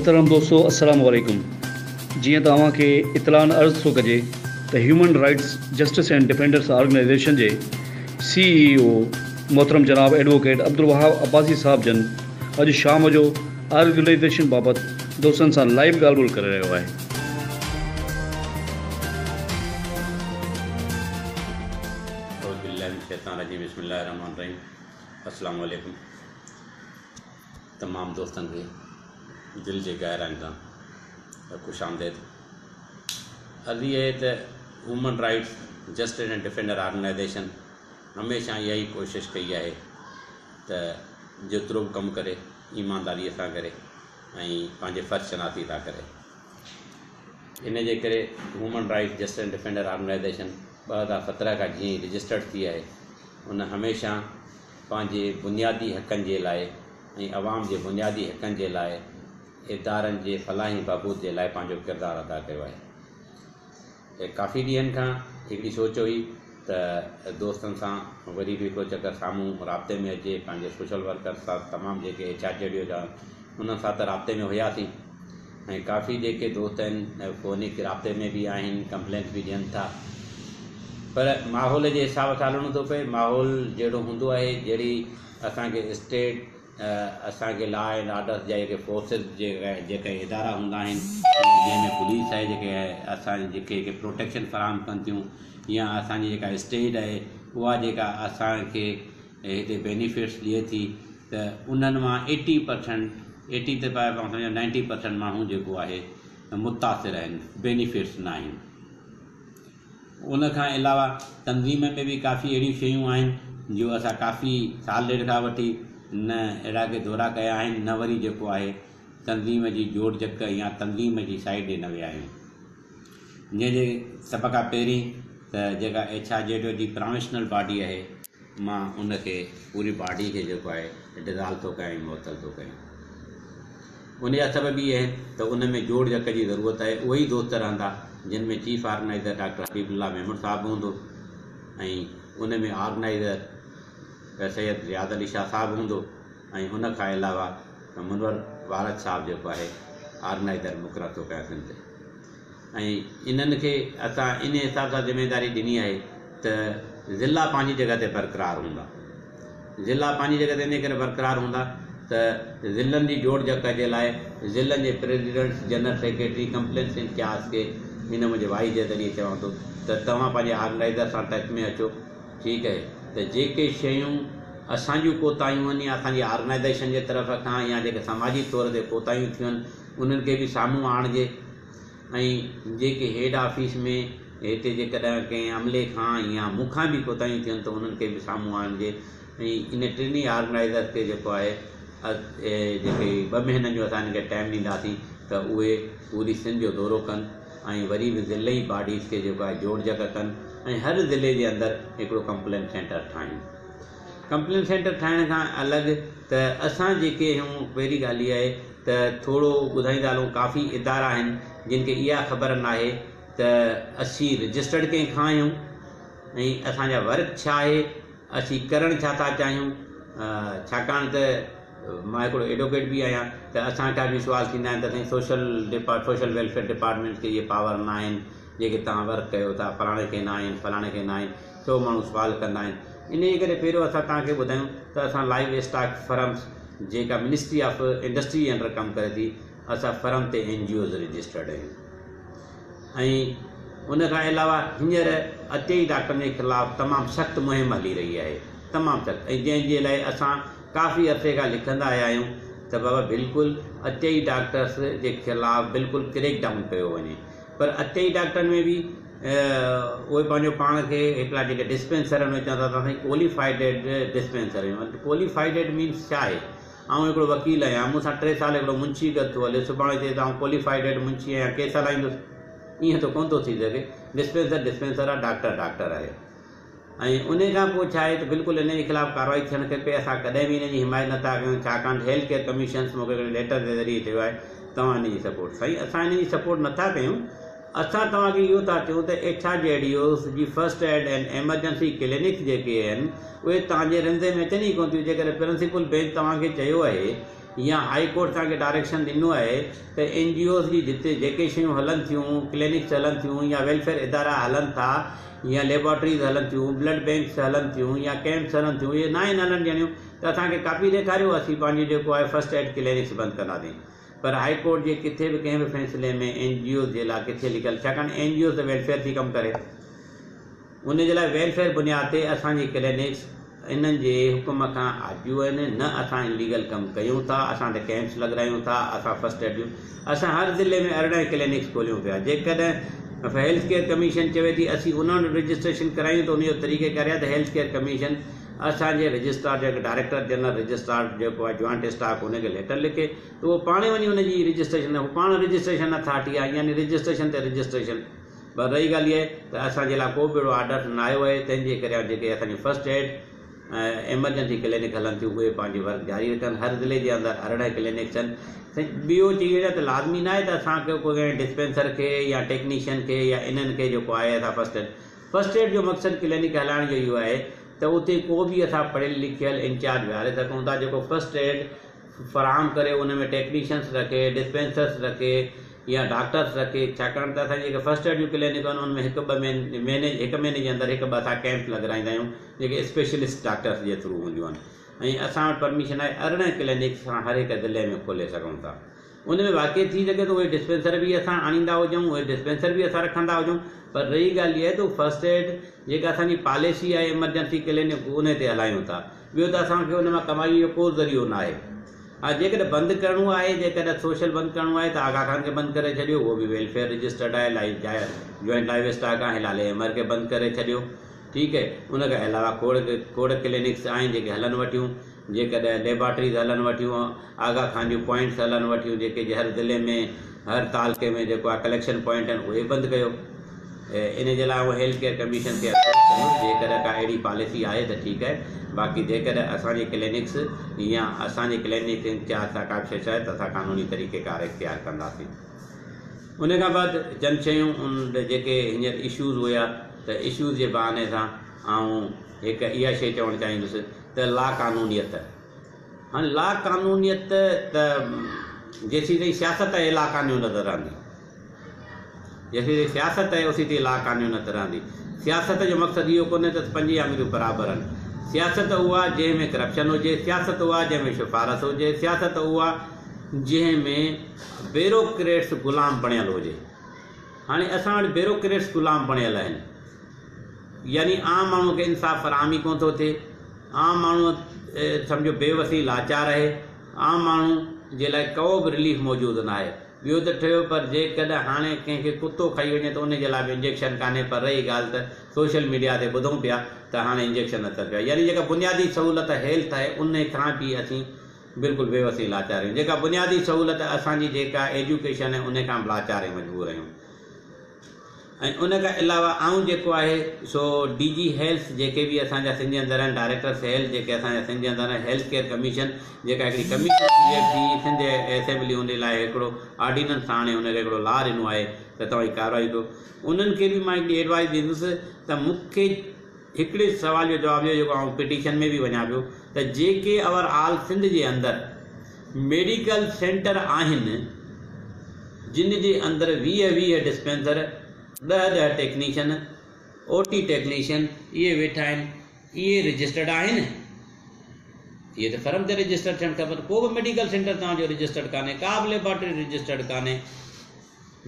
मोहतरम दोस्तों अस्सलाम वालेकुम। जीअं तव्हांखे इतलान अर्ज़ थो कजे त human rights justice and defenders organization जे CEO मोहतरम जनाब एडवोकेट अब्दुल वहाब अब्बासी साहब जन अॼु शाम जो ऑर्गेनाइजेशन बाबति दोस्तनि सां लाइव ॻाल्हि ॿोल करे रहियो आहे। अस्सलाम वालेकुम। तमाम दोस्तन के दिल के गहराइन सां खुश आमदेद। अर्ज़ी है तो human rights justice and defender organization हमेशा यही कोशिश कई है तो जेतिरो भी कम करे ईमानदारी सां करे पांजे फ़र्ज़ शनासी था करे। इन जे करे human rights justice and defender organization 2017 का जी रजिस्टर्ड थी है। उन हमेशा पांजे बुनियादी हक़नि जे लाइ अवाम जे बुनियादी हक़नि जे लाइ इदारनि जे फलाही बहबूद जे लाइ पंहिंजो किरदारु अदा कयो आहे। काफ़ी ॾींहंनि खां हिकिड़ी सोच हुई त दोस्तनि सां वरी बि हिकिड़ो चकर साम्हूं राब्ते में अचे। पंहिंजे सोशल वर्कर सां तमामु जेके HRJD जा उन्हनि सां त राब्ते में हुयासीं ऐं काफ़ी जेके दोस्त आहिनि फ़ोनिक राब्ते में भी आहिनि, कंप्लेंट भी ॾियनि था। पर माहौल जे हिसाब सां हलणो थो पए। माहौल जहिड़ो हूंदो आहे, जहिड़ी असांखे स्टेट असांखे लॉ एंड ऑर्डर जा जेके फोर्सिस जेके इदारा हूंदा आहिनि, जंहिंमें पुलिस आहे जेके असां जेके प्रोटेक्शन फराहम कनि थियूं, या असांजी जेका स्टेट आहे उहा जेका असांखे हिते बेनिफिट्स ॾिए थी, त उन्हनि मां 80% ते 90% माण्हू जेको आहे मुतासिर आहिनि, बेनिफिट्स न आहिनि। उन खां अलावा तंज़ीम में भी काफ़ी अहिड़ियूं शयूं आहिनि जो असां काफ़ी साल ॾेढ खां वठी न अहिड़ा के दौरा कया आहिनि, न वरी जेको आहे तंज़ीम जी जोड़ जक या तंज़ीम जी साइड ॾे न विया आहियूं। जंहिंजे सभ खां पहिरीं त जेका HRJD जी प्रोविशनल बॉडी आहे, मां उनखे पूरी बॉडी खे जेको आहे डिज़ाल्व थो कयां, मुअतल थो कयां। उन जा सबब इहे आहिनि त उन में जोड़ जक जी ज़रूरत आहे। उहे ई दोस्त रहंदा जिन में chief organiser doctor Habibullah Memon Sahab हूंदो, ऐं उन में ऑर्गेनाइज़र सैयद रियाद अली शाह साहब हूंदो, ऐं उन खां अलावा मुनवर वारद साहब जेको आहे ऑर्गेनाइज़र मुक़ररु थो कयां सिंध। ऐं इन्हनि खे असां इन हिसाब सां ज़िम्मेदारी ॾिनी आहे त ज़िला पंहिंजी जॻह ते बरक़रार हूंदा। ज़िला पंहिंजी जॻह ते इन करे बरक़रार हूंदा त ज़िलनि जी जोड़ जक जे लाइ ज़िलनि जे president, general secretary, complaints incharge खे हिन मुंहिंजे वाई जे ज़रिए चवां थो त तव्हां पंहिंजे ऑर्गेनाइज़र सां टच में अचो। ठीकु आहे, त जेके शयूं असांजूं कोताहियूं आहिनि या असांजी ऑर्गेनाइज़ेशन जे तरफ़ खां या जेके समाजी तौर ते कोताहियूं थियूं आहिनि, उन्हनि खे बि साम्हूं आणिजे। ऐं जेके हेड ऑफिस में हिते जेकॾहिं कंहिं अमले खां या मूंखां बि कोताहियूं थियनि त उन्हनि खे बि साम्हूं आणिजे। ऐं इन टिनी ऑर्गेनाइज़र खे जेको आहे जेके 2 महीननि जो असां हिनखे टाइम ॾींदासीं त उहे पूरी सिंध जो दौरो कनि ऐं वरी बि ज़िले बॉडीज़ खे जेको आहे जोड़ जक कनि ऐं हर ज़िले जे अंदरि हिकिड़ो कंप्लेंट सेंटर ठाहिनि। कंप्लेंट सेंटर ठाहिण खां अलॻि त असां जेके आहियूं, पहिरीं ॻाल्हि इहा आहे त थोरो ॿुधाईंदा हलूं, काफ़ी इदारा आहिनि जिन खे इहा ख़बर नाहे त असीं रजिस्टर्ड कंहिंखां आहियूं ऐं असांजा वर्क छा आहे, असीं करणु छा था चाहियूं। छाकाणि त मां हिकिड़ो एडवोकेट बि आहियां, त असांखां बि सुवाल थींदा आहिनि त साईं सोशल वेलफेयर डिपार्टमेंट खे इहे पावर न आहिनि जेके तव्हां वर्क कयो था, फलाणे खे न आहिनि, फलाणे खे न आहिनि। सो माण्हू सुवाल कंदा आहिनि। इन जे करे पहिरियों असां तव्हांखे ॿुधायूं त असां लाइव स्टॉक फर्म्स जेका ministry of industry J under कमु करे थी, असां फर्म ते NGOs रजिस्टर्ड आहियूं। ऐं उन खां अलावा हींअर अटई डॉक्टरनि जे ख़िलाफ़ु तमामु सख़्तु मुहिम हली रही आहे, तमामु सख़्तु। ऐं जंहिंजे लाइ असां काफ़ी अर्से खां लिखंदा आया आहियूं त बाबा बिल्कुलु अटई डॉक्टर्स जे ख़िलाफ़ु बिल्कुलु क्रैक डाउन कयो वञे। पर अटई डॉक्टरनि में बि उहे पंहिंजो पाण खे हिकिड़ा जेके डिस्पेंसर में चवंदा था साईं क्वालिफाइडेड डिस्पेंसर। क्वालिफाइडेड मीन्स छा आहे? ऐं हिकिड़ो वकील आहियां, मूंसां 3 साल हिकिड़ो मुंशीगत थो हले, सुभाणे चए त क्वालिफाइडेड मुंशी आहियां, केस हलाईंदुसि। ईअं त कोन थो थी सघे। डिस्पेंसर आहे, डॉक्टर आहे। ऐं उन खां पोइ छा आहे त बिल्कुलु इन जे ख़िलाफ़ु कार्रवाई थियणु खपे। असां कॾहिं बि इन जी हिमायत नथा कयूं, छाकाणि हेल्थ केयर कमीशन मूंखे हिकिड़े लेटर जे ज़रिए चयो आहे तव्हां इन जी सपोर्ट। साईं असां इन जी सपोर्ट नथा कयूं। असां तव्हांखे इहो था चयूं त HRJDOs जी first aid and emergency clinic जेके आहिनि उहे तव्हांजे रंधे में अचनि ई कोन थियूं। जेकॾहिं प्रिंसिपल बेंच तव्हांखे चयो आहे या हाई कोर्ट तव्हांखे डायरेक्शन ॾिनो आहे त NGOs जी जिते जेके शयूं हलनि थियूं, क्लिनिक्स हलनि थियूं या वेलफेयर इदारा हलनि था या लेबोरेटरीज़ हलनि थियूं, ब्लड बैंक्स हलनि थियूं या कैंप्स हलनि थियूं, इहे न आहिनि हलनि ॾियणियूं त असांखे कापी ॾेखारियो, असीं पंहिंजो जेको आहे फस्ट एड क्लिनिक्स बंदि कंदासीं। पर हाई कोर्ट जे किथे बि कंहिं बि फ़ैसिले में NGOs जे लाइ किथे लिखियलु, छाकाणि NGOs त वेलफेयर थी कमु करे, उन जे लाइ वेलफेयर बुनियाद ते असांजी क्लिनिक्स इन्हनि जे हुकुम खां आजियूं आहिनि। न असां इलीगल कमु कयूं था, असां त कैंप्स लॻारायूं था, असां फस्ट एड ॾियूं। असां हर ज़िले में 18 क्लिनिक्स खोलियूं पिया। जेकॾहिं हेल्थ केयर कमीशन चवे थी असीं उन्हनि रजिस्ट्रेशन करायूं त उनजो तरीक़ेकार आहे त हेल्थ केयर कमीशन असांजे रजिस्ट्रार जेको डायरेक्टर जनरल रजिस्ट्रार जेको आहे जॉइंट स्टाफ उनखे लेटर लिखे त उहो पाण वञी उनजी रजिस्ट्रेशन, हू पाण रजिस्ट्रेशन अथॉरिटी आहे, यानी रजिस्ट्रेशन ते रजिस्ट्रेशन। पर रही ॻाल्हि इहा आहे त असांजे लाइ को बि अहिड़ो ऑर्डर न आयो आहे, तंहिंजे करे जेके असांजी फस्ट एड एमरजेंसी क्लिनिक हलनि थियूं उहे पंहिंजी वर्क जारी रखनि। हर ज़िले जे अंदरि 18 क्लिनिक्स आहिनि। ॿियो चीज़ त लाज़मी न आहे त असांखे कोई डिस्पेंसर खे या टेक्नीशियन खे या इन्हनि खे जेको आहे असां फस्ट एड जो मक़सदु क्लिनिक हलाइण जो इहो आहे त उते को बि असां पढ़ियल लिखियल इंचार्ज विहारे सघूं था जेको फस्ट एड फ़राहम करे, उन में टेक्नीशियंस रखे, डिस्पेंसर्स रखे या डॉक्टर्स रखे। छाकाणि त असां जेके फस्ट एड जूं क्लिनिक आहिनि उनमें हिकु महीने जे अंदरि हिकु ॿ असां कैंप लॻाराईंदा आहियूं जेके स्पेशलिस्ट डॉक्टर्स जे थ्रू हूंदियूं आहिनि। ऐं असां वटि परमिशन आहे 18 क्लिनिक्स असां हर हिकु ज़िले में खोले सघूं था। उन में वाक़ई थी सघे त उहे डिस्पेंसर बि असां आणींदा हुजूं, उहे डिस्पेंसर बि असां रखंदा हुजूं। पर रही ॻाल्हि इहा आहे त फस्ट एड जेका असांजी पॉलिसी आहे एमरजेंसी क्लिनिक उन ते हलायूं था। ॿियो त असांखे उन मां कमाई जो को ज़रियो न आहे। हा, जेकॾहिं बंदि करिणो आहे, जेकॾहिं सोशल बंदि करिणो आहे त आगा खान खे बंदि करे छॾियो, उहो बि वेलफेयर रजिस्टर्ड आहे, जॉइंट लाइफ स्टॉक आहे, हिलाले अमर खे बंदि करे छॾियो, ठीकु आहे। उनखां अलावा खोड़ क्लिनिक्स आहिनि जेके हलनि वठियूं, जेकॾहिं लेबोरेटरीज़ हलनि वठियूं, आगा खान जूं पॉइंट्स हलनि वठियूं जेके हर ज़िले में हर तालुके में जेको आहे कलेक्शन पॉइंट आहिनि उहे बंदि कयो। इन जे लाइ उहो हेल्थ केयर कमीशन खे जेकॾहिं का अहिड़ी पॉलिसी आहे त ठीकु आहे। बाक़ी जेकॾहिं असांजे क्लिनिक्स या असांजे क्लिनिक इंचार्ज सां का शइ आहे त असां कानूनी तरीक़ेकार इख्तियार कंदासीं। उन खां बाद चंद शयूं जेके हींअर इशूज़ हुया त इशूज़ जे बहाने सां ऐं हिकु इहा शइ चवणु चाहींदुसि त ला कानूनियत। हाणे ला कानूनियत त जेसीं ताईं सियासत आहे ला कानून नज़र रहंदी, जेसीं ताईं सियासत आहे उसी ताईं ला कानून नज़र रहंदी। सियासत जो मक़सदु इहो कोन्हे त पंज आङुरियूं बराबरि आहिनि। सियासत उहा जंहिंमें करप्शन हुजे, सियासत उहा जंहिंमें सिफ़ारस हुजे, सियासत उहा जंहिंमें ब्यूरोक्रेट्स ग़ुलाम बणियल हुजे। हाणे असां वटि ब्यूरोक्रेट्स ग़ुलाम बणियल आहिनि, यानी आम माण्हू खे इंसाफ़ फ़राहमी कोन थो थिए। आम माण्हू सम्झो बेवसी लाचार आहे, आम माण्हू जे लाइ को बि रिलीफ मौजूदु न आहे। ॿियो त ठहियो, पर जेकॾहिं हाणे कंहिंखे कुतो खाई वञे त उनजे लाइ बि इंजेक्शन कान्हे। पर रही ॻाल्हि त सोशल मीडिया ते ॿुधूं पिया त हाणे इंजेक्शन नथा पिया, यानी जेका बुनियादी सहूलियत हेल्थ आहे उन खां बि असीं बिल्कुलु बेवसी लाचार आहियूं। जेका बुनियादी सहूलियत असांजी जेका एजुकेशन आहे उन खां बि लाचार ऐं मजबूर आहियूं। ऐं उन खां अलावा आऊं जेको आहे सो DG हेल्थ जेके बि असांजा सिंध जे अंदरि आहिनि, डायरेक्टर्स हेल्थ जेके असांजा सिंध जे अंदरि आहिनि, हेल्थ केयर कमीशन जेका हिकिड़ी कमीशन थी सिंध असेंबली उन लाइ हिकिड़ो ऑर्डिनेंस हाणे हुनखे हिकिड़ो लॉ ॾिनो आहे त तव्हां कार्रवाई कयो। उन्हनि खे बि मां हिकिड़ी एडवाइस ॾींदुसि त मूंखे हिकिड़े सुवाल जो जवाबु ॾियो जेको आउं पिटीशन में बि वञा पियो त जेके ओवरऑल सिंध जे अंदरि मेडिकल सेंटर आहिनि जिन जे अंदरि 20 डिस्पेंसर, 10 टेक्नीशियन, OT टेक्नीशियन इहे वेठा आहिनि, इहे रजिस्टर्ड आहिनि। इहे त फर्म ते रजिस्टर्ड थियणु खपनि। को बि मेडिकल सेंटर तव्हांजो रजिस्टर्ड कान्हे, का बि लेबोरेटरी रजिस्टर्ड कान्हे।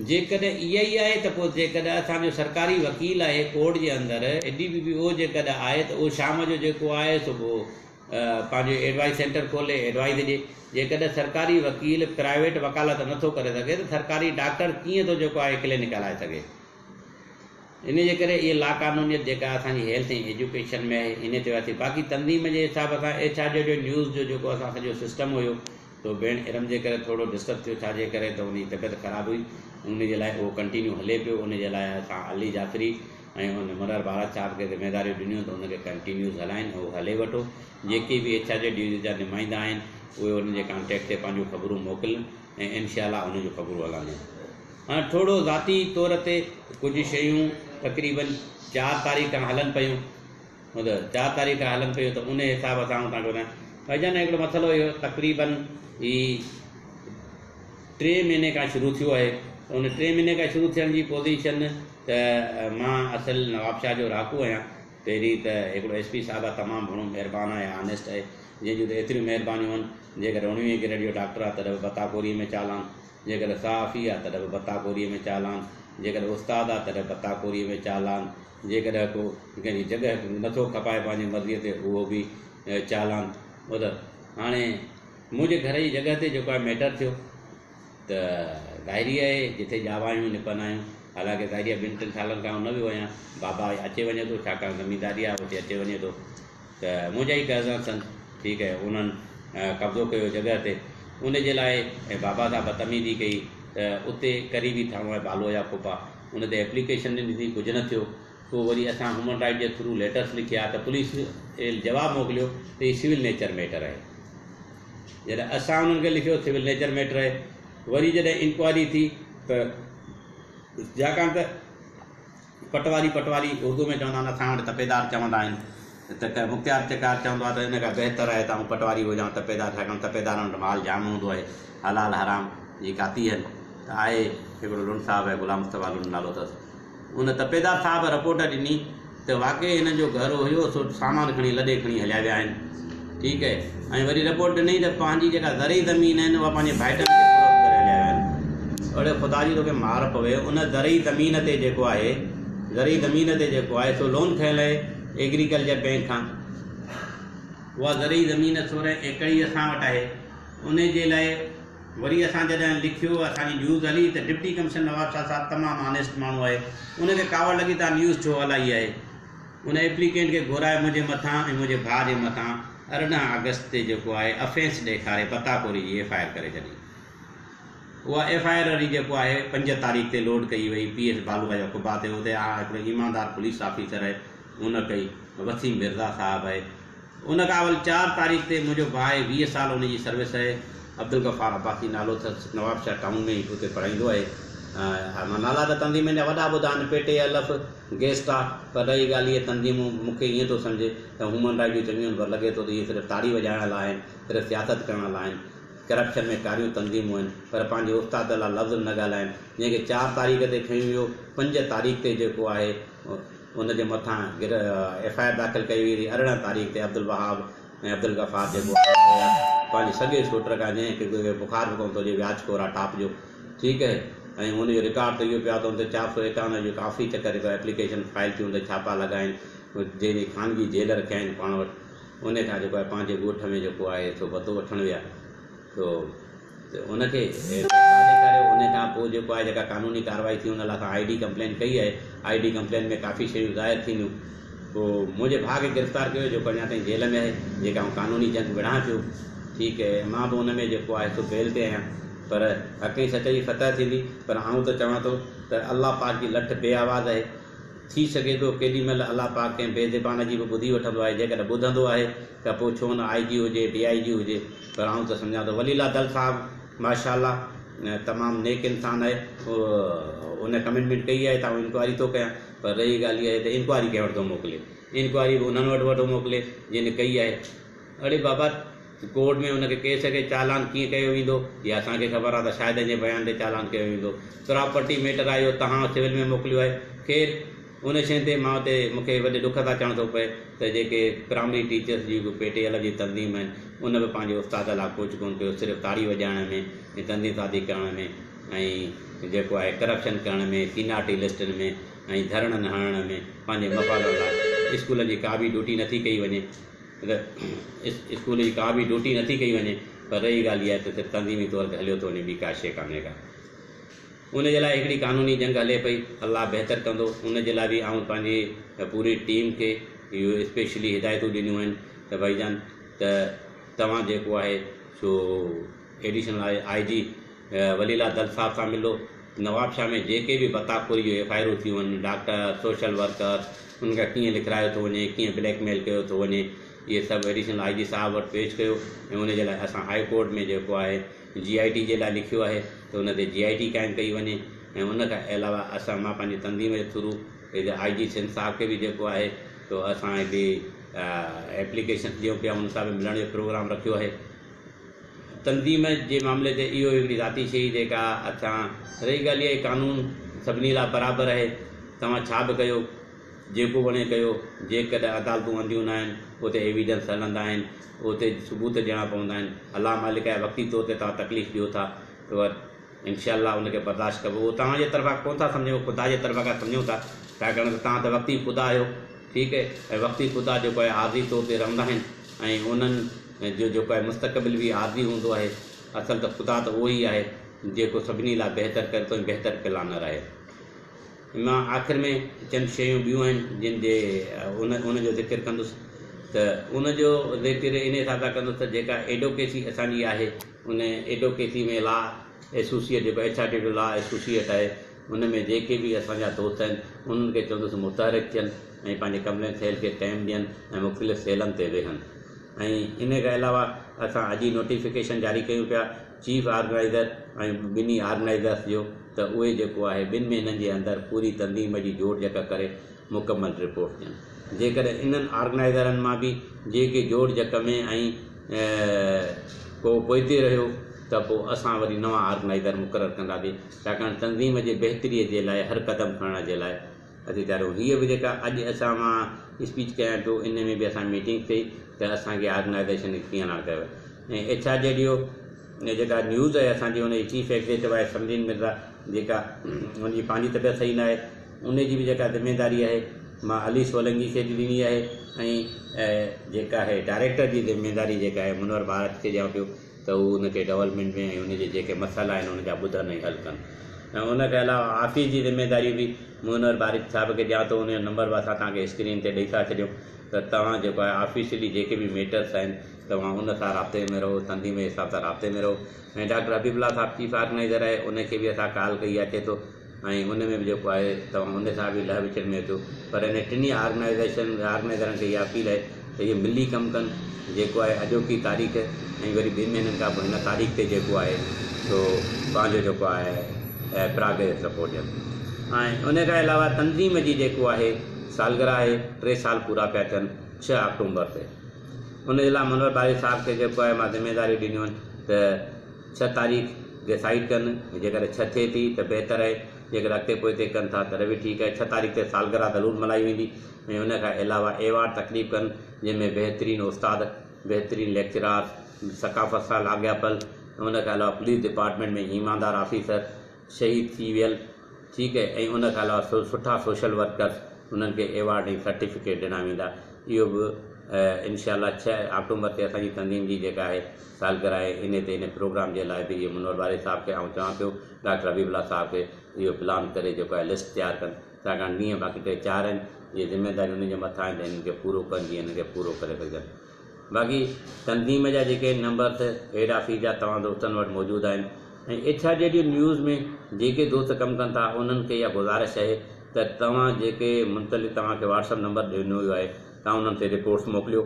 जेकॾहिं इहा ई आहे त पोइ जेकॾहिं असांजो सरकारी वकील आहे कोर्ट जे अंदरि ADPPO जेकॾहिं आहे त उहो शाम जो जेको आहे सुबुह पंहिंजो एडवाइस सेंटर खोले एडवाइस ॾिए। जेकॾहिं सरकारी वकील प्राइवेट वकालत नथो करे सघे त सरकारी डॉक्टर कीअं थो जेको आहे क्लिनिक हलाए सघे। इन जे करे इहे लाक़ानूनियत जेका असांजी हेल्थ ऐं एजुकेशन में आहे इन ते वियासीं। बाक़ी तंज़ीम जे हिसाब सां HR जो न्यूज़ जो जेको असां सॼो सिस्टम हुयो तो भेण इरम जे करे थोरो डिस्टर्ब थियो, छाजे करे त उनजी तबियत ख़राबु हुई, उन जे लाइ उहो कंटिन्यू हले पियो। उन जे लाइ असां अली जाफ़री ऐं उन मुरार भारत साहिब खे ज़िम्मेदारियूं ॾिनियूं त उनखे कंटिन्यूस हलाइनि, उहो हले वठो। जेके बि HR ड्यूटी जा नुमाइंदा आहिनि उहे उनजे कॉन्टेक्ट ते पंहिंजूं ख़बरूं मोकिलनि ऐं इनशाअल्लाह उनजूं ख़बरूं हलंदियूं। हाणे थोरो ज़ाती तौर ते कुझु शयूं तक़रीबन 4 तारीख़ हलनि पियूं, मतलब 4 तारीख़ हलनि पियूं, त उन हिसाब सां तव्हांखे ॿुधायां भाईजान हिकिड़ो मसइलो इहो तक़रीबन ही 3 महीने खां शुरू थियो आहे। उन 3 महीने खां शुरू थियण जी पोज़ीशन त मां असल नवाब शाह जो रहाकू आहियां। पहिरीं त हिकिड़ो SP साहिब आहे, तमामु घणो महिरबानी आहे, ऑनेस्ट आहे, जंहिंजूं त एतिरियूं महिरबानियूं आहिनि। जेकर 19वीं ग्रेड जो डॉक्टर आहे तॾहिं बि बताकोरीअ में चालान, जेकर सहाफ़ी आहे तॾहिं बि बताकोरीअ में चालान, जेकर उस्ताद आहे तॾहिं बताकोरीअ में चालान, जेकर को कंहिंजी जॻह नथो खपाए पंहिंजी मर्ज़ीअ ते उहो बि चालान। उहो त हाणे मुंहिंजे घर जी जॻह ते जेको आहे मैटर थियो त ज़ाहिरी आहे जिथे जावायूं निपन आहियूं। हालांकि ज़ाहिरी आहे 2-3 सालनि खां न वियो आहियां, बाबा अचे वञे थो, छाकाणि ज़मीनदारी आहे उते अचे वञे थो। त मुंहिंजा ई कर्ज़ सन, ठीकु आहे, उन्हनि कब्ज़ो कयो जॻह ते, उनजे लाइ ऐं बाबा सां बदतमीज़ी कई त उते क़रीबी थाणो आहे बालो या कुपा, उन ते एप्लीकेशन ॾिनी, कुझु न थियो। पोइ वरी असां ह्यूमन राइट जे थ्रू लेटर्स लिखिया त पुलिस जवाबु मोकिलियो त हीउ सिविल नेचर मैटर आहे। जॾहिं असां उन्हनि खे लिखियो सिविल नेचर मैटर आहे, वरी जॾहिं इंक्वायरी थी त छाकाणि त पटवारी उर्दू में चवंदा आहिनि, असां वटि तपेदार चवंदा आहिनि, त मुख़्तियार चकार चवंदो आहे त इन खां बहितर आहे त आऊं पटवारी हुजां तपेदार, छाकाणि तपेदारनि वटि माल जाम हूंदो आहे, हलाल हराम जी काती आहिनि। त आहे हिकिड़ो लुंड साहिबु आहे, गुलाम मुस्तफ़ा लुंड नालो अथसि। उन तपेदार साहिबु रिपोर्ट ॾिनी त वाक़ई हिननि जो घर हुयो सो सामान खणी लॾे खणी हलिया विया आहिनि, ठीकु आहे। ऐं वरी रिपोर्ट ॾिनी त पंहिंजी जेका ज़रई ज़मीन आहिनि उहा पंहिंजे भाइटनि खे फ़रोख़्त करे हलिया विया आहिनि। अड़े ख़ुदा जी तोखे मार पवे, उन ज़रई ज़मीन ते जेको आहे सो लोन खयल आहे एग्रीकल्चर बैंक खां। उहा ज़रई ज़मीन 16 एकड़ ई असां वटि आहे। उन जे लाइ वरी असां जॾहिं लिखियो, असांजी न्यूज़ हली त डिप्टी कमिश्नर नवाब शाह साहिबु तमामु ऑनेस्ट माण्हू आहे, उनखे कावड़ लॻी तव्हां न्यूज़ छो हलाई आहे। उन एप्लीकेंट खे घुराए मुंहिंजे मथां ऐं मुंहिंजे भाउ जे मथां 18 अगस्त ते जेको आहे अफेंस ॾेखारे बताकोरी जी FIR करे छॾी। उहा FIR वरी जेको आहे 5 तारीख़ ते लोड कई वई PS बालूआ जा कुबा ते। उते हिकिड़ो ईमानदार पुलिस ऑफिसर आहे, उन कई, वसीम मिर्ज़ा साहिबु आहे। उन खां वरी 4 तारीख़ ते मुंहिंजो भाउ आहे, 20 साल उनजी सर्विस आहे, अब्दुल गफ़ार अब्बासी नालो अथसि, नवाब शाह टाउन में ई उते पढ़ाईंदो आहे। नाला त तंज़ीम जा वॾा ॿुधा आहिनि, पेटे अलफ़ गेस्ट आहे, पर रही ॻाल्हि इहे तंज़ीमूं मूंखे ईअं थो सम्झे त ह्यूमन राइट जूं चङियूं पर लॻे थो त इहे सिर्फ़ु ताड़ी वॼाइण लाइ आहिनि, सिर्फ़ु सियासत करण लाइ आहिनि, करप्शन में कारियूं तंज़ीमूं आहिनि, पर पंहिंजे उस्ताद लाइ लफ़्ज़ न ॻाल्हाइनि। जंहिंखे 4 तारीख़ ते खयूं वियो, 5 तारीख़ ते जेको आहे उनजे मथां FIR दाख़िल कई हुई। 18 तारीख़ ते अब्दुल वहाब ऐं अब्दुल गफ़ार जेको पंहिंजे सॻे छोट खां, जंहिंखे बुखार बि कोन थो अचे, व्याज कोरा टाप जो, ठीकु आहे। ऐं हुनजो रिकॉर्ड त इहो पिया थो त 451 जो काफ़ी चकर एप्लीकेशन फाइल थियूं त छापा लॻाइनि, जंहिंजी ख़ानगी जेल रखिया आहिनि पाण वटि, उन खां जेको आहे पंहिंजे ॻोठ में जेको आहे सो बदो वठणु विया। तो उनखे ॾेखारियो। उन खां पोइ जेको आहे जेका कानूनी कार्रवाई थी उन लाइ असां ID कंप्लेन कई आहे। ID कंप्लेन में काफ़ी शयूं ज़ाहिर थींदियूं। पोइ मुंहिंजे भाउ खे गिरफ़्तार कयो जेको अञा ताईं जेल में आहे, जेका आउं कानूनी जंग विढ़ां पियो, ठीकु आहे। मां बि उन में जेको आहे सो बेल ते आहियां, पर हक़ ऐं सच जी फतह थींदी। पर आउं त चवां थो त अलाह पाक जी लठ बेआवाज़ आहे। थी सघे थो केॾी महिल अलाह पाक कंहिं बेज़बान जी बि ॿुधी वठंदो आहे। जेकॾहिं ॿुधंदो आहे त पोइ छो न IG हुजे, DIG हुजे। पर आउं त सम्झां थो वलीला दल साहिबु माशाअल्लाह तमामु नेक इंसानु आहे। उन कमिटमेंट कई आहे त आउं इंक्वायरी थो कयां, पर रही ॻाल्हि इहा आहे त इंक्वायरी कंहिं वटि थो मोकिले, इंक्वायरी बि उन्हनि वटि वठो मोकिले जिन कई आहे। अड़े बाबा कोर्ट में हुनखे केस खे चालान कीअं कयो वेंदो इहा असांखे ख़बर आहे, त शायदि जे बयान ते चालान कयो वेंदो। प्रॉपर्टी मैटर आहे इहो तव्हां सिविल में मोकिलियो आहे। ख़ैर उन शइ ते मां हुते मूंखे वॾे दुख सां चवणु थो पए त जेके प्राइमरी टीचर्स जी पेटे अलॻि जी तंज़ीम आहिनि, उन बि पंहिंजे उस्ताद लाइ कुझु कोन कयो, सिर्फ़ु ताड़ी वॼाइण में ऐं तंज़ीम सादी करण में ऐं जेको आहे करप्शन करण में, सीनाटी लिस्टनि में ऐं धरणनि हणण में पंहिंजे मफ़ाद लाइ। स्कूल जी का बि ड्यूटी नथी कई वञे, स्कूल जी का बि ड्यूटी नथी कई वञे, पर रही ॻाल्हि इहा आहे त सिर्फ़ु तंज़ीमी तौर ते हलियो थो वञे, ॿी का शइ कान्हे का। उनजे लाइ हिकिड़ी कानूनी जंग हले पई, अलाह बहितर कंदो। उनजे लाइ बि आउं पंहिंजी पूरी टीम खे इहो स्पेशली हिदायतूं ॾिनियूं आहिनि त भाईजान त तव्हां जेको आहे सो एडिशनल IG वलीला दल साहिब सां मिलो। नवाब शाह में जेके बि बताखोरी जो FIR थियूं आहिनि, डॉक्टर, सोशल वर्कर, उनखां कीअं लिखायो थो वञे, कीअं ब्लैकमेल कयो थो वञे, इहे सभु एडिशनल IG साहिब वटि पेश कयो। ऐं उनजे लाइ असां हाई कोर्ट में जेको आहे GIT जे लाइ लिखियो आहे त उन ते GIT क़ाइमु कई वञे। ऐं उनखां अलावा मां पंहिंजी तंज़ीम जे थ्रू IG सिंध साहिब खे बि जेको आहे तो असां हिकिड़ी एप्लीकेशन ॾियूं पिया, उन सां बि मिलण जो प्रोग्राम रखियो आहे। तंज़ीम जे मामले ते इहो हिकिड़ी ज़ाती शइ जेका असां रही ॻाल्हि इहा कानून सभिनी लाइ बराबरि आहे। तव्हां छा बि कयो, जेको वणे कयो, जेकॾहिं अदालतूं हूंदियूं न आहिनि उते एविडेंस हलंदा आहिनि, उते सबूत ॾियणा पवंदा आहिनि। अलाह मालिक आहे, वक़्ती तौर ते तव्हां तकलीफ़ ॾियो था त इनशाअल्लाह उनखे बर्दाश्त कबो। उहो तव्हांजे तरफ़ां कोन था सम्झो, ख़ुदा जे तरफ़ां खां सम्झूं था, छाकाणि त तव्हां त वक़्ती ख़ुदा आहियो, ठीकु आहे। ऐं वक़्ती ख़ुदा जेको आहे आर्ज़ी तौर ते रहंदा आहिनि ऐं उन्हनि जो जेको आहे मुस्तक़बिल बि आर्ज़ी हूंदो आहे। असल त ख़ुदा त उहो ई आहे जेको सभिनी लाइ बहितर करे थो ऐं बहितर प्लानर आहे। मां आख़िर में चंद शयूं ॿियूं आहिनि जिन जे उनजो ज़िक्र कंदुसि। त उनजो ज़िक्र इन हिसाब सां कंदुसि त जेका एडवोकेसी असांजी आहे, उन एडवोकेसी में लॉ एसोसिएट जेको HRW लॉ एसोसिएट आहे, उन में जेके बि असांजा दोस्त आहिनि उन्हनि खे चवंदुसि मुतहरिक थियनि ऐं पंहिंजे कमरे सेल खे टाइम ॾियनि ऐं मुख़्तलिफ़ सेलनि ते वेहनि। ऐं इन खां अलावा असां अॼु ई नोटिफिकेशन जारी कयूं पिया चीफ ऑर्गेनाइज़र ऐं ॿिन्ही ऑर्गेनाइज़र्स जो, त उहे जेको आहे 2 महीननि जे अंदरि पूरी तंज़ीम जी जोड़ जक करे मुकमल रिपोर्ट ॾियनि। जेकॾहिं इन्हनि ऑर्गेनाइज़रनि मां बि जेके जोड़ जक में ऐं को पोइते रहियो त पोइ असां वरी नवां ऑर्गेनाइज़र मुक़ररु कंदासीं, छाकाणि तंज़ीम जे बहितरीअ जे लाइ हर क़दम खणण जे लाइ असीं चाहियूं। हीअ बि जेका अॼु असां मां स्पीच कयां पियो, इन में बि असां मीटिंग कई त असांखे ऑर्गेनाइज़ेशन कीअं न कयो। ऐं HRW जेका न्यूज़ आहे असांजी, हुनजी चीफ एग्जीक्यूटिव आहे समरीन मिर्ज़ा, जेका हुनजी पंहिंजी तबियत सही न आहे, उनजी बि जेका ज़िमेदारी आहे मां अली सोलंकी खे ॾिनी आहे। ऐं जेका आहे डायरेक्टर जी ज़िमेदारी जेका आहे मुनवर भारत खे ॾियां पियो त हू उनखे डेवलपमेंट में ऐं उनजे जेके मसाइला आहिनि उनजा ॿुधनि ऐं हल कनि। ऐं उनखे अलावा ऑफिस जी ज़िमेदारी बि मुनवर भारत साहिब खे ॾियां थो। उनजो नंबर बि असां तव्हांखे स्क्रीन ते ॾेई था छॾियूं त तव्हां जेको आहे ऑफिशियली जेके बि मैटर्स आहिनि तव्हां उन सां राब्ते में रहो, तंज़ीम जे हिसाब सां राब्ते में रहो। ऐं डॉक्टर हबीबुल्लाह साहिबु चीफ ऑर्गेनाइज़र आहे, उनखे बि असां कॉल कई अचे थो ऐं उन में बि जेको आहे तव्हां उन सां बि लह विचड़ में अचो। पर इन टिनी ऑर्गेनाइज़रनि खे इहा अपील आहे त इहे मिली कमु कनि, जेको आहे अॼोकी तारीख़ ऐं वरी 2 महीननि खां पोइ हिन तारीख़ ते जेको आहे सो पंहिंजो जेको आहे प्रोग्रेस सपोर्ट ॾियनि। ऐं उन खां अलावा तंज़ीम जी जेको आहे सालगिरह आहे, 3 साल पूरा पिया थियनि 6 अक्टूबर ते। उनजे लाइ मुनवर भारत साहिब खे जेको आहे मां ज़िमेदारी ॾिनियूं आहिनि त 6 तारीख़ डिसाइड कनि, जेकॾहिं 6 थिए थी त बहितर आहे, जेकर अॻिते पोइते कनि था त बि ठीकु आहे। 6 तारीख़ ते सालगिरह ज़रूरु मल्हाई वेंदी। ऐं उन खां अलावा एवार्ड तक़रीब कनि जंहिंमें बहितरीनु उस्ताद, बहितरीनु लेक्चरार, सकाफ़त सां लाॻापियल, उन खां अलावा पुलिस डिपार्टमेंट में ईमानदार ऑफिसर शहीद थी वियल, ठीकु आहे। ऐं उन खां अलावा सुठा सोशल वर्कर्स, उन्हनि खे एवार्ड ऐं सर्टिफिकेट ॾिना वेंदा। इहो बि इनशाअल्लाह 6 अक्टूबर ते असांजी तंज़ीम जी जेका आहे सालगिरह आहे, इन ते इन प्रोग्राम जे लाइ बि इहो मुनवर भारत साहिब खे ऐं चवां पियो डॉक्टर हबीबुल्लाह साहिब खे इहो प्लान करे जेको आहे लिस्ट तयारु कनि, छाकाणि ॾींहं बाक़ी 3-4 आहिनि, इहे ज़िमेदारी उन्हनि जे मथां आहिनि, इन्हनि खे पूरो कनि जीअं इन्हनि खे पूरो करे सघनि। बाक़ी तंज़ीम जा जेके नंबर्स हेड ऑफिस जा तव्हां दोस्तनि वटि मौजूदु आहिनि। ऐं HRW न्यूज़ में जेके दोस्त कमु कनि था उन्हनि खे इहा गुज़ारिश आहे त तव्हां जेके मुंतलिक़ तव्हांखे WhatsApp नंबर ॾिनो वियो आहे, तव्हां उन्हनि ते रिपोर्ट्स मोकिलियो,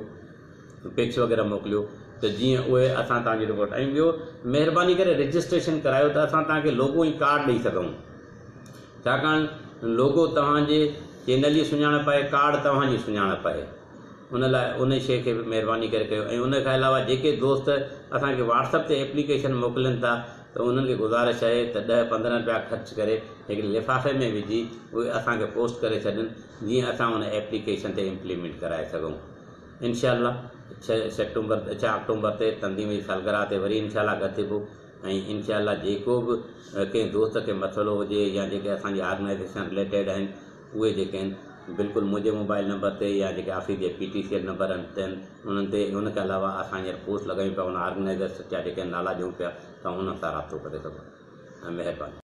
पिक्स वग़ैरह मोकिलियो त जीअं उहे असां तव्हांजी रिपोर्ट। ऐं ॿियो महिरबानी करे रजिस्ट्रेशन करायो त असां तव्हांखे लोगो ऐं कार्ड ॾेई सघूं, छाकाणि लोगो तव्हांजे चैनल जी सुञाणप आहे, कार्ड तव्हांजी सुञाणप आहे। उन लाइ उन शइ खे बि महिरबानी करे कयो। ऐं उन खां अलावा जेके दोस्त असांखे WhatsApp ते एप्लीकेशन मोकिलनि था त उन्हनि खे गुज़ारिश आहे त 10-15 रुपया ख़र्च करे हिकिड़े लिफ़ाफ़े में विझी उहे असांखे पोस्ट करे छॾनि, जीअं असां उन एप्लीकेशन ते इम्प्लीमेंट कराए सघूं। इनशाअल्लाह 6 अक्टूबर ते तंज़ीम जी सालगिरह ते वरी इनशाअल्लाह गॾिबो। ऐं इनशाअल्लाह जेको बि कंहिं दोस्त खे मसइलो हुजे या जेके असांजी ऑर्गेनाइज़ेशन रिलेटेड आहिनि उहे जेके आहिनि बिल्कुलु मुंहिंजे मोबाइल नंबर ते या जेके ऑफिस जे PTCL नंबर आहिनि उन्हनि ते। उन खां अलावा असां हींअर पोस्ट लॻायूं पिया, उन ऑर्गेनाइज़र्स जा जेके नाला ॾियूं पिया, तव्हां उन सां राब्तो करे सघो। ऐं महिरबानी।